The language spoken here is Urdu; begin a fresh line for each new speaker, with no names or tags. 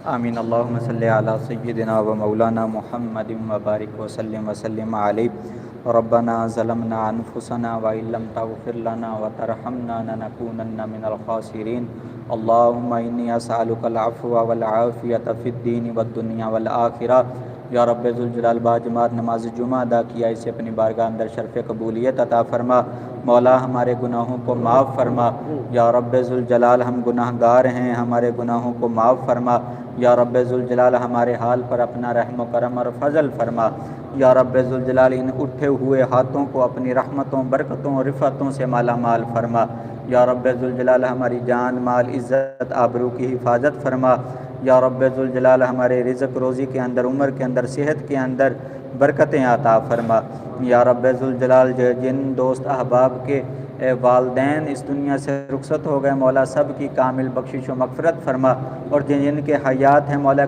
آمین اللہم صلی علی سیدنا و مولانا محمد وبارک وسلم علیہ ربنا ظلمنا انفسنا وإن لم تغفر لنا وترحمنا لنكونن من الخاسرین اللہم انی اسألک العفو والعافیۃ فی الدین والدنیا والآخرہ۔ یا رب ذوالجلال باجماعت نماز جمعہ ادا کیا، اسے اپنی بارگاہ اندر شرف قبولیت عطا فرما۔ مولا ہمارے گناہوں کو معاف فرما۔ یا رب ذوالجلال ہم گناہ گار ہیں، ہمارے گناہوں کو معاف فرما۔ یا رب ذوالجلال ہمارے حال پر اپنا رحم و کرم اور فضل فرما۔ یا رب ذوالجلال ان اٹھے ہوئے ہاتھوں کو اپنی رحمتوں، برکتوں اور رفعتوں سے مالا مال فرما۔ یا رب ذوالجلال ہماری جان، مال، عزت، آبرو کی حفاظت فرما۔ یا رب ذوالجلال ہمارے رزق روزی کے اندر، عمر کے اندر، صحت کے اندر برکتیں عطا فرما۔ یا رب ذوالجلال جن دوست احباب کے والدین اس دنیا سے رخصت ہو گئے، مولا سب کی کامل بخشش و مغفرت فرما، اور جن کے حیات ہیں مولا